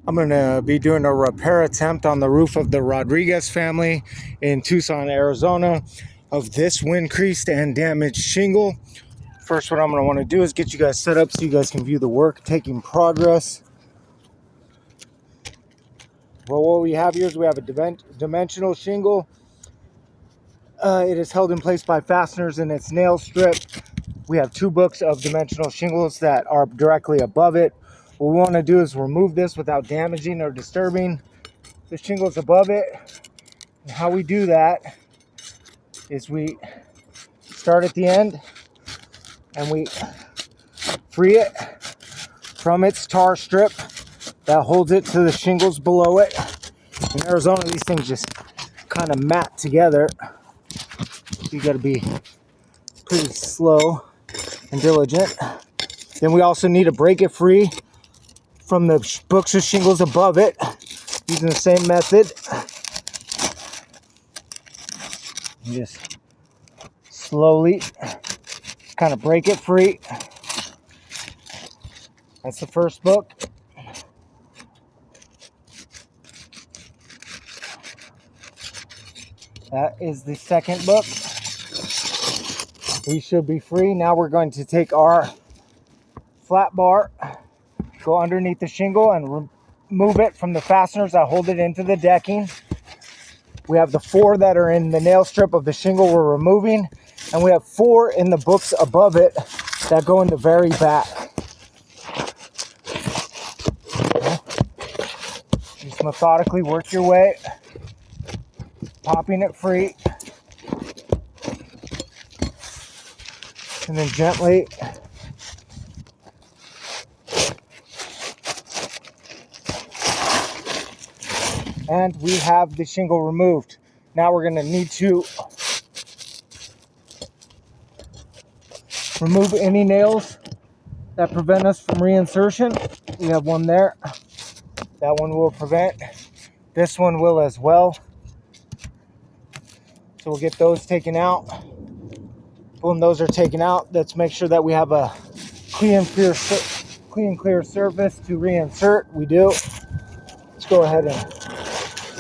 I'm going to be doing a repair attempt on the roof of the Rodriguez family in Tucson, Arizona, of this wind creased and damaged shingle. First, what I'm going to want to do is get you guys set up so you guys can view the work taking progress. Well, what we have here is we have a dimensional shingle. It is held in place by fasteners in its nail strip. We have 2 books of dimensional shingles that are directly above it. What we want to do is remove this without damaging or disturbing the shingles above it. And how we do that is we start at the end and we free it from its tar strip that holds it to the shingles below it. In Arizona, these things just kind of mat together. You got to be pretty slow and diligent. Then we also need to break it free from the books of shingles above it using the same method. You just slowly kind of break it free. That's the first book. That is the second book. We should be free. Now we're going to take our flat bar, go underneath the shingle and remove it from the fasteners that hold it into the decking. We have the 4 that are in the nail strip of the shingle we're removing, and we have 4 in the books above it that go in the very back. Just methodically work your way, popping it free, and then gently and we have the shingle removed. Now we're going to need to remove any nails that prevent us from reinsertion. We have one there. That one will prevent. This one will as well. So we'll get those taken out. Boom, those are taken out. Let's make sure that we have a clean, clear surface to reinsert. We do. Let's go ahead and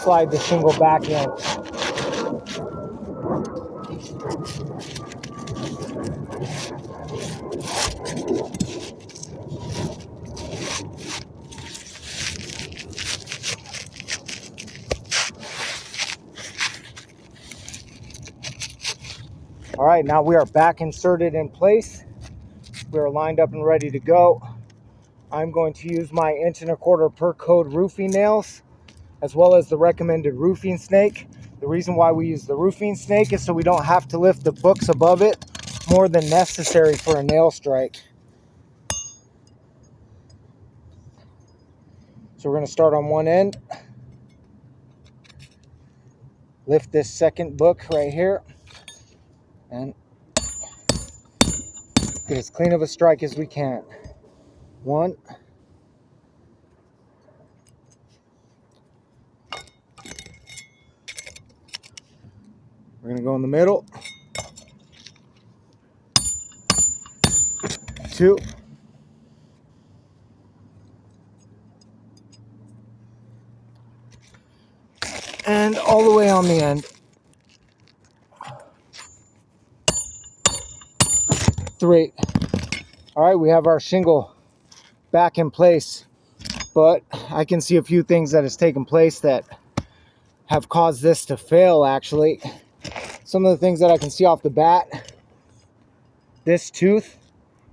slide the shingle back in. All right, now we are back inserted in place. We are lined up and ready to go. I'm going to use my 1.25" per code roofing nails, as well as the recommended roofing snake. The reason why we use the roofing snake is so we don't have to lift the books above it more than necessary for a nail strike. So we're going to start on one end. Lift this second book right here and get as clean of a strike as we can. 1. We're going to go in the middle. 2. And all the way on the end. 3. All right, we have our shingle back in place, but I can see a few things that has taken place that have caused this to fail, actually. Some of the things that I can see off the bat: this tooth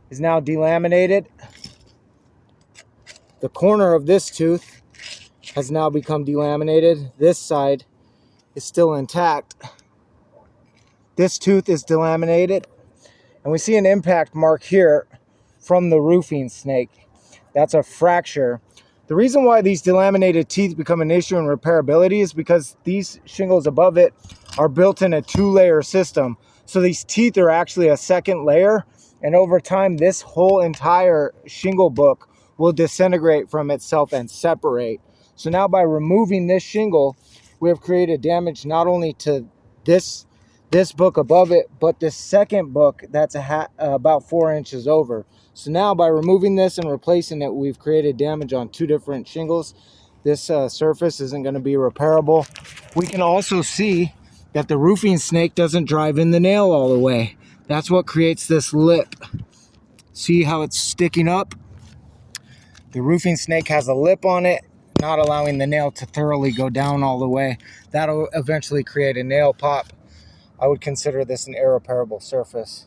is now delaminated. The corner of this tooth has now become delaminated. This side is still intact. This tooth is delaminated, and we see an impact mark here from the roofing snake. That's a fracture. The reason why these delaminated teeth become an issue in repairability is because these shingles above it are built in a 2-layer system. So these teeth are actually a second layer, and over time this whole entire shingle book will disintegrate from itself and separate. So now by removing this shingle, we have created damage not only to this this book above it, but the second book that's about 4 inches over. So now by removing this and replacing it, we've created damage on 2 different shingles. This surface isn't going to be repairable. We can also see that the roofing snake doesn't drive in the nail all the way. That's what creates this lip. See how it's sticking up? The roofing snake has a lip on it, not allowing the nail to thoroughly go down all the way. That'll eventually create a nail pop. I would consider this an irreparable surface.